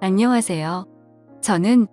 안녕하세요. 저는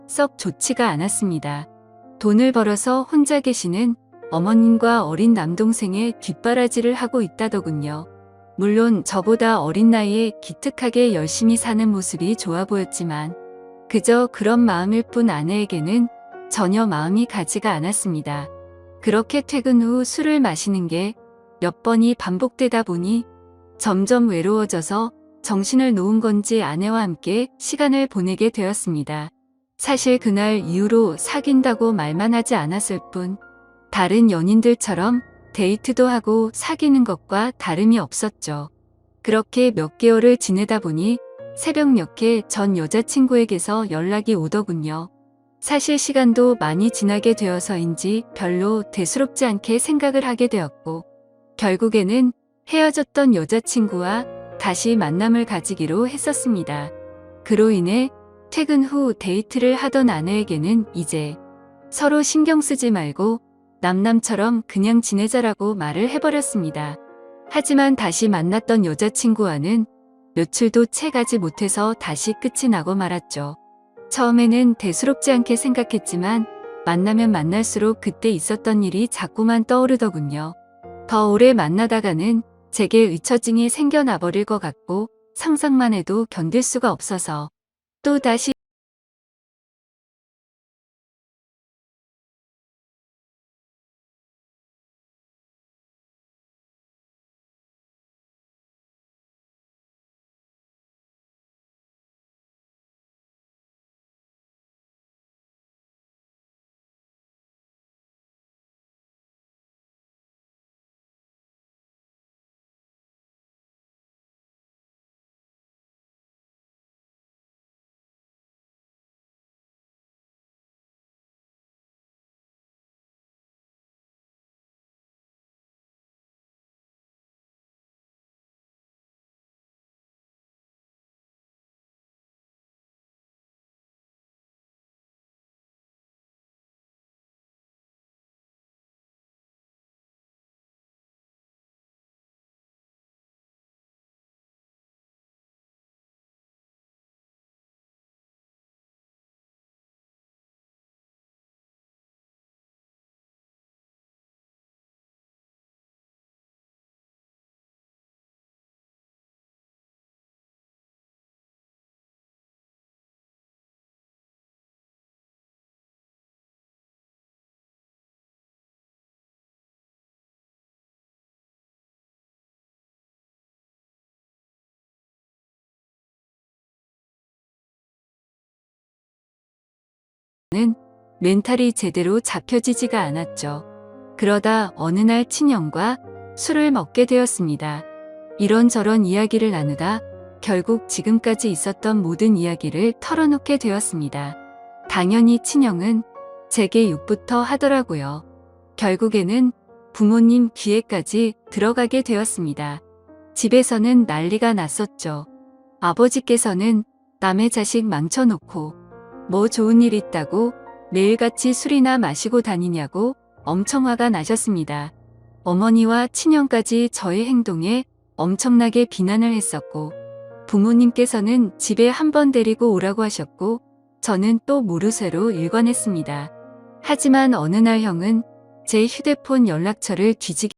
썩 좋지가 않았습니다. 돈을 벌어서 혼자 계시는 어머님과 어린 남동생의 뒷바라지를 하고 있다더군요. 물론 저보다 어린 나이에 기특하게 열심히 사는 모습이 좋아 보였지만 그저 그런 마음일 뿐 아내에게는 전혀 마음이 가지가 않았습니다. 그렇게 퇴근 후 술을 마시는 게 몇 번이 반복되다 보니 점점 외로워져서 정신을 놓은 건지 아내와 함께 시간을 보내게 되었습니다. 사실 그날 이후로 사귄다고 말만 하지 않았을 뿐 다른 연인들처럼 데이트도 하고 사귀는 것과 다름이 없었죠. 그렇게 몇 개월을 지내다 보니 새벽녘에 전 여자친구에게서 연락이 오더군요. 사실 시간도 많이 지나게 되어서인지 별로 대수롭지 않게 생각을 하게 되었고 결국에는 헤어졌던 여자친구와 다시 만남을 가지기로 했었습니다. 그로 인해 퇴근 후 데이트를 하던 아내에게는 이제 서로 신경 쓰지 말고 남남처럼 그냥 지내자라고 말을 해버렸습니다. 하지만 다시 만났던 여자친구와는 며칠도 채 가지 못해서 다시 끝이 나고 말았죠. 처음에는 대수롭지 않게 생각했지만 만나면 만날수록 그때 있었던 일이 자꾸만 떠오르더군요. 더 오래 만나다가는 제게 의처증이 생겨나 버릴 것 같고 상상만 해도 견딜 수가 없어서 또 다시 멘탈이 제대로 잡혀지지가 않았죠. 그러다 어느 날 친형과 술을 먹게 되었습니다. 이런저런 이야기를 나누다 결국 지금까지 있었던 모든 이야기를 털어놓게 되었습니다. 당연히 친형은 제게 욕부터 하더라고요. 결국에는 부모님 귀에까지 들어가게 되었습니다. 집에서는 난리가 났었죠. 아버지께서는 남의 자식 망쳐놓고 뭐 좋은 일 있다고 매일같이 술이나 마시고 다니냐고 엄청 화가 나셨습니다. 어머니와 친형까지 저의 행동에 엄청나게 비난을 했었고, 부모님께서는 집에 한번 데리고 오라고 하셨고 저는 또 모르쇠로 일관했습니다. 하지만 어느 날 형은 제 휴대폰 연락처를 뒤지게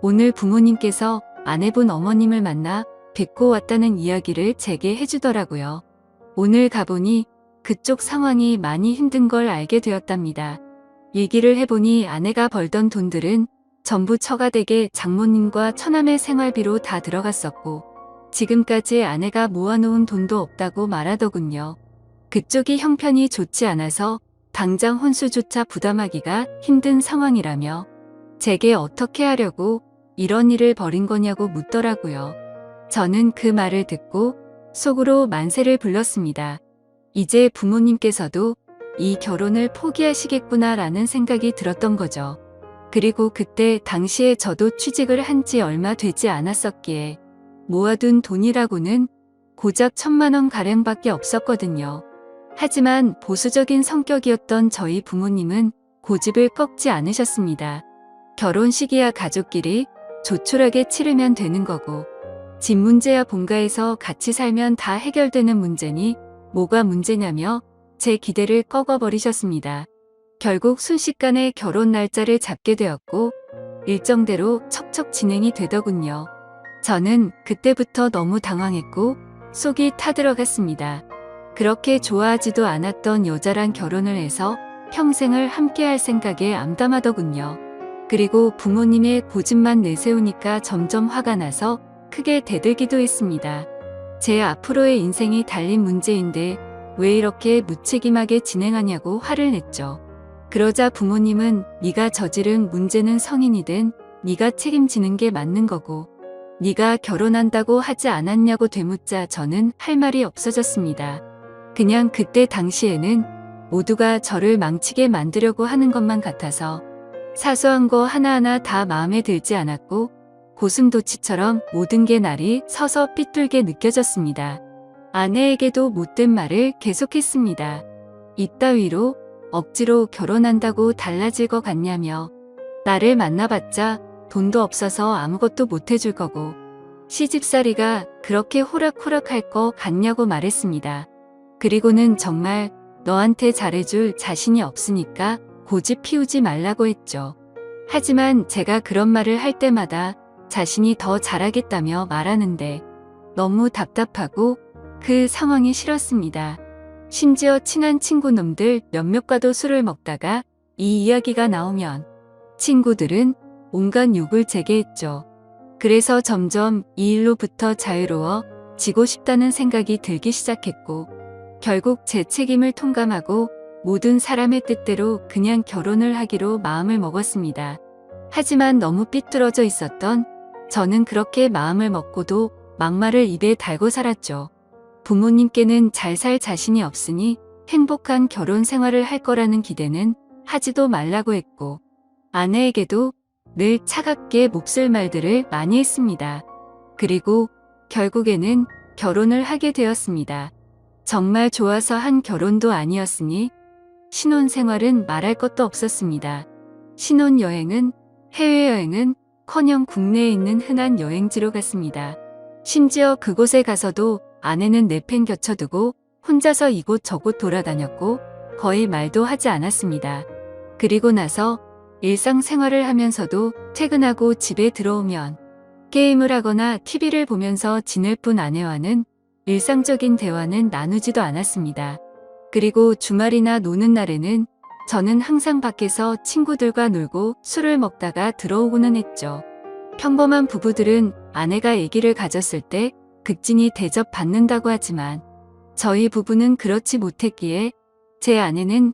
오늘 부모님께서 아내분 어머님을 만나 뵙고 왔다는 이야기를 제게 해주더라고요. 오늘 가보니 그쪽 상황이 많이 힘든 걸 알게 되었답니다. 얘기를 해보니 아내가 벌던 돈들은 전부 처가댁에 장모님과 처남의 생활비로 다 들어갔었고 지금까지 아내가 모아놓은 돈도 없다고 말하더군요. 그쪽이 형편이 좋지 않아서 당장 혼수조차 부담하기가 힘든 상황이라며 제게 어떻게 하려고 이런 일을 벌인 거냐고 묻더라고요. 저는 그 말을 듣고 속으로 만세를 불렀습니다. 이제 부모님께서도 이 결혼을 포기하시겠구나라는 생각이 들었던 거죠. 그리고 그때 당시에 저도 취직을 한 지 얼마 되지 않았었기에 모아둔 돈이라고는 고작 1,000만 원 가량밖에 없었거든요. 하지만 보수적인 성격이었던 저희 부모님은 고집을 꺾지 않으셨습니다. 결혼식이야 가족끼리 조촐하게 치르면 되는 거고 집 문제야 본가에서 같이 살면 다 해결되는 문제니 뭐가 문제냐며 제 기대를 꺾어버리셨습니다. 결국 순식간에 결혼 날짜를 잡게 되었고 일정대로 척척 진행이 되더군요. 저는 그때부터 너무 당황했고 속이 타들어갔습니다. 그렇게 좋아하지도 않았던 여자랑 결혼을 해서 평생을 함께할 생각에 암담하더군요. 그리고 부모님의 고집만 내세우니까 점점 화가 나서 크게 대들기도 했습니다. 제 앞으로의 인생이 달린 문제인데 왜 이렇게 무책임하게 진행하냐고 화를 냈죠. 그러자 부모님은 네가 저지른 문제는 성인이 된 네가 책임지는 게 맞는 거고 네가 결혼한다고 하지 않았냐고 되묻자 저는 할 말이 없어졌습니다. 그냥 그때 당시에는 모두가 저를 망치게 만들려고 하는 것만 같아서 사소한 거 하나하나 다 마음에 들지 않았고 고슴도치처럼 모든 게 날이 서서 삐뚤게 느껴졌습니다. 아내에게도 못된 말을 계속했습니다. 이따위로 억지로 결혼한다고 달라질 것 같냐며 나를 만나봤자 돈도 없어서 아무것도 못 해줄 거고 시집살이가 그렇게 호락호락할 것 같냐고 말했습니다. 그리고는 정말 너한테 잘해줄 자신이 없으니까 고집 피우지 말라고 했죠. 하지만 제가 그런 말을 할 때마다 자신이 더 잘하겠다며 말하는데 너무 답답하고 그 상황이 싫었습니다. 심지어 친한 친구 놈들 몇몇과도 술을 먹다가 이 이야기가 나오면 친구들은 온갖 욕을 제게 했죠. 그래서 점점 이 일로부터 자유로워지고 싶다는 생각이 들기 시작했고 결국 제 책임을 통감하고 모든 사람의 뜻대로 그냥 결혼을 하기로 마음을 먹었습니다. 하지만 너무 삐뚤어져 있었던 저는 그렇게 마음을 먹고도 막말을 입에 달고 살았죠. 부모님께는 잘 살 자신이 없으니 행복한 결혼 생활을 할 거라는 기대는 하지도 말라고 했고 아내에게도 늘 차갑게 몹쓸 말들을 많이 했습니다. 그리고 결국에는 결혼을 하게 되었습니다. 정말 좋아서 한 결혼도 아니었으니 신혼생활은 말할 것도 없었습니다. 신혼여행은 해외여행은 커녕 국내에 있는 흔한 여행지로 갔습니다. 심지어 그곳에 가서도 아내는 내팽 겹쳐두고 혼자서 이곳 저곳 돌아다녔고 거의 말도 하지 않았습니다. 그리고 나서 일상생활을 하면서도 퇴근하고 집에 들어오면 게임을 하거나 TV를 보면서 지낼 뿐 아내와는 일상적인 대화는 나누지도 않았습니다. 그리고 주말이나 노는 날에는 저는 항상 밖에서 친구들과 놀고 술을 먹다가 들어오고는 했죠. 평범한 부부들은 아내가 아기를 가졌을 때 극진히 대접받는다고 하지만 저희 부부는 그렇지 못했기에 제 아내는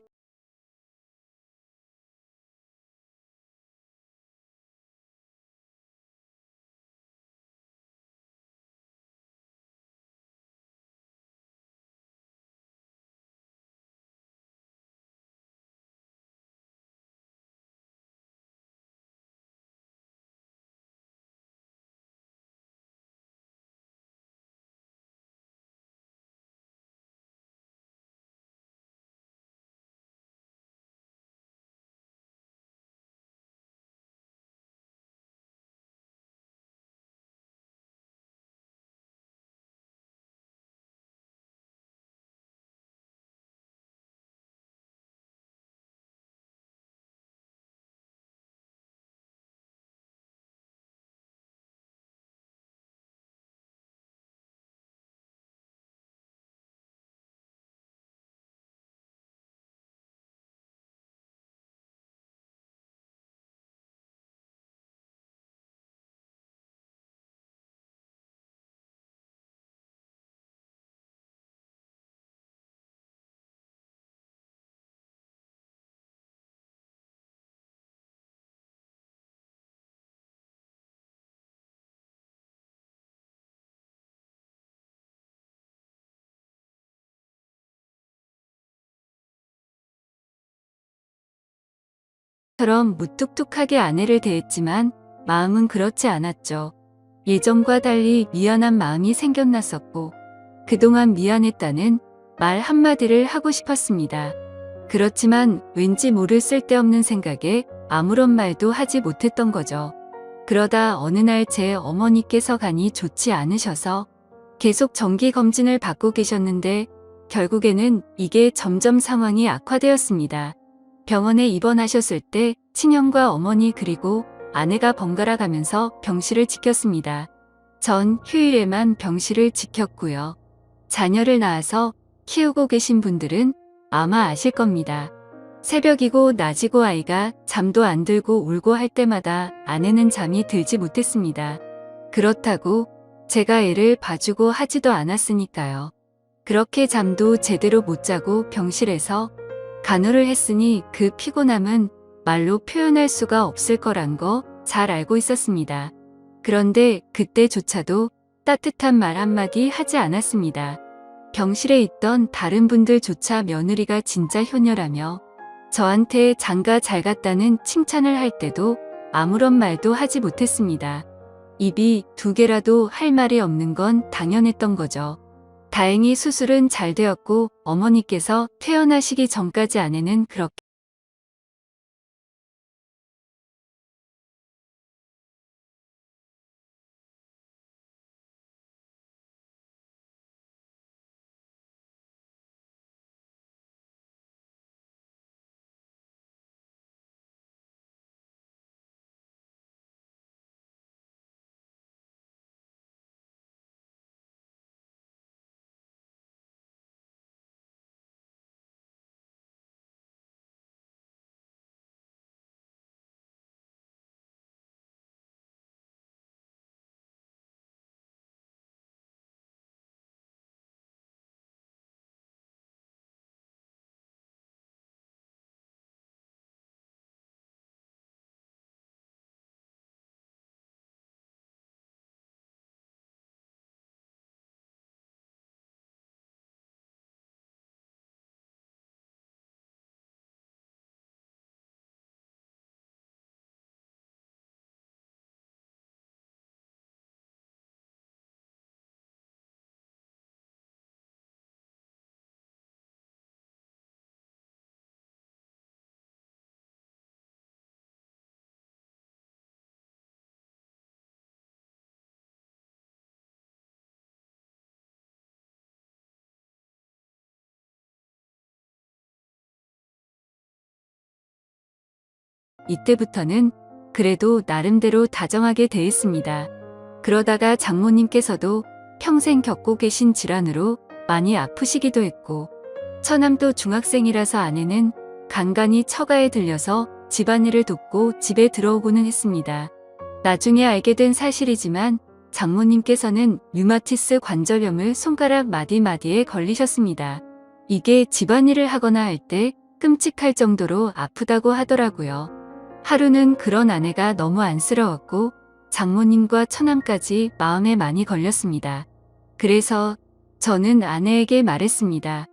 처럼 무뚝뚝하게 아내를 대했지만 마음은 그렇지 않았죠. 예전과 달리 미안한 마음이 생겨났었고 그동안 미안했다는 말 한마디를 하고 싶었습니다. 그렇지만 왠지 모를 쓸데없는 생각에 아무런 말도 하지 못했던 거죠. 그러다 어느 날 제 어머니께서 간이 좋지 않으셔서 계속 정기검진을 받고 계셨는데 결국에는 이게 점점 상황이 악화되었습니다. 병원에 입원하셨을 때 친형과 어머니 그리고 아내가 번갈아 가면서 병실을 지켰습니다. 전 휴일에만 병실을 지켰고요. 자녀를 낳아서 키우고 계신 분들은 아마 아실 겁니다. 새벽이고 낮이고 아이가 잠도 안 들고 울고 할 때마다 아내는 잠이 들지 못했습니다. 그렇다고 제가 애를 봐주고 하지도 않았으니까요. 그렇게 잠도 제대로 못 자고 병실에서 간호를 했으니 그 피곤함은 말로 표현할 수가 없을 거란 거 잘 알고 있었습니다. 그런데 그때조차도 따뜻한 말 한마디 하지 않았습니다. 병실에 있던 다른 분들조차 며느리가 진짜 효녀라며 저한테 장가 잘 갔다는 칭찬을 할 때도 아무런 말도 하지 못했습니다. 입이 두 개라도 할 말이 없는 건 당연했던 거죠. 다행히 수술은 잘 되었고 어머니께서 퇴원하시기 전까지 아내는 그렇게 이때부터는 그래도 나름대로 다정하게 대했습니다. 그러다가 장모님께서도 평생 겪고 계신 질환으로 많이 아프시기도 했고 처남도 중학생이라서 아내는 간간히 처가에 들려서 집안일을 돕고 집에 들어오고는 했습니다. 나중에 알게 된 사실이지만 장모님께서는 류마티스 관절염을 손가락 마디마디에 걸리셨습니다. 이게 집안일을 하거나 할 때 끔찍할 정도로 아프다고 하더라고요. 하루는 그런 아내가 너무 안쓰러웠고 장모님과 처남까지 마음에 많이 걸렸습니다. 그래서 저는 아내에게 말했습니다.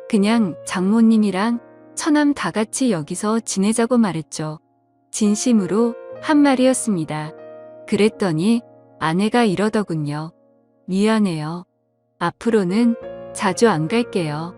그냥 장모님이랑 처남 다 같이 여기서 지내자고 말했죠. 진심으로 한 말이었습니다. 그랬더니 아내가 이러더군요. 미안해요. 앞으로는 자주 안 갈게요.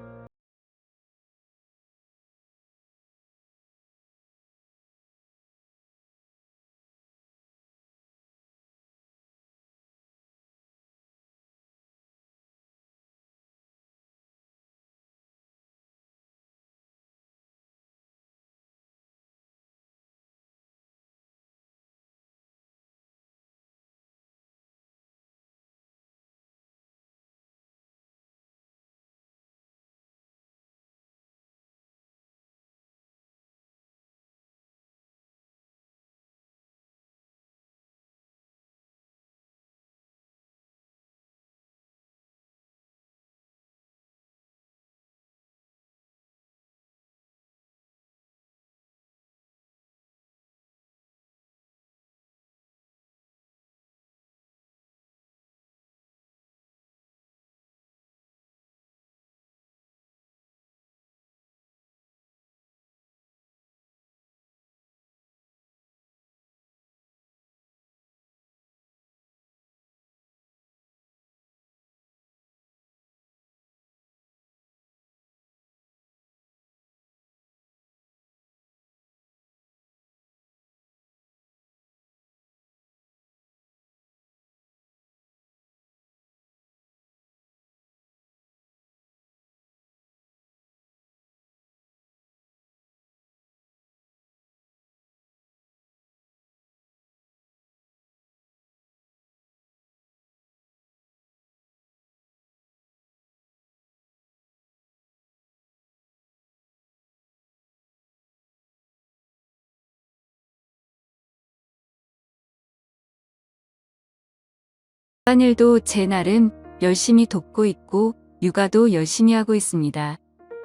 집안일도 제 나름 열심히 돕고 있고 육아도 열심히 하고 있습니다.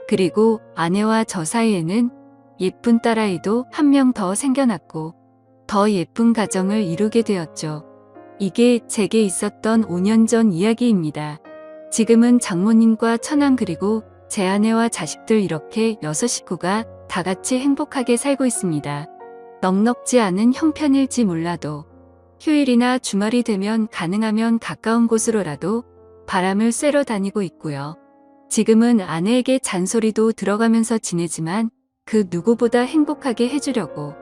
그리고 아내와 저 사이에는 예쁜 딸아이도 한 명 더 생겨났고 더 예쁜 가정을 이루게 되었죠. 이게 제게 있었던 5년 전 이야기입니다. 지금은 장모님과 처남 그리고 제 아내와 자식들 이렇게 6식구가 다 같이 행복하게 살고 있습니다. 넉넉지 않은 형편일지 몰라도 휴일이나 주말이 되면 가능하면 가까운 곳으로라도 바람을 쐬러 다니고 있고요. 지금은 아내에게 잔소리도 들어가면서 지내지만 그 누구보다 행복하게 해주려고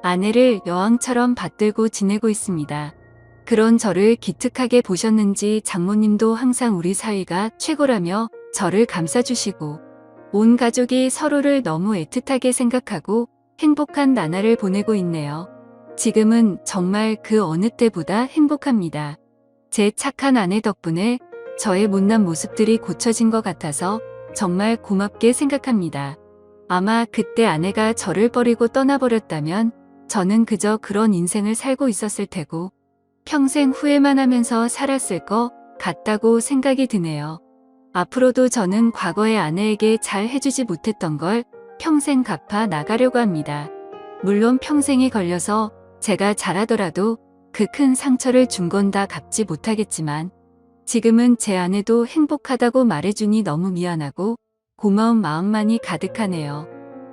아내를 여왕처럼 받들고 지내고 있습니다. 그런 저를 기특하게 보셨는지 장모님도 항상 우리 사이가 최고라며 저를 감싸주시고 온 가족이 서로를 너무 애틋하게 생각하고 행복한 나날을 보내고 있네요. 지금은 정말 그 어느 때보다 행복합니다. 제 착한 아내 덕분에 저의 못난 모습들이 고쳐진 것 같아서 정말 고맙게 생각합니다. 아마 그때 아내가 저를 버리고 떠나버렸다면 저는 그저 그런 인생을 살고 있었을 테고 평생 후회만 하면서 살았을 것 같다고 생각이 드네요. 앞으로도 저는 과거의 아내에게 잘 해주지 못했던 걸 평생 갚아 나가려고 합니다. 물론 평생이 걸려서 제가 잘하더라도 그 큰 상처를 준 건 다 갚지 못하겠지만 지금은 제 아내도 행복하다고 말해주니 너무 미안하고 고마운 마음만이 가득하네요.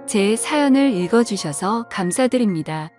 제 사연을 읽어주셔서 감사드립니다.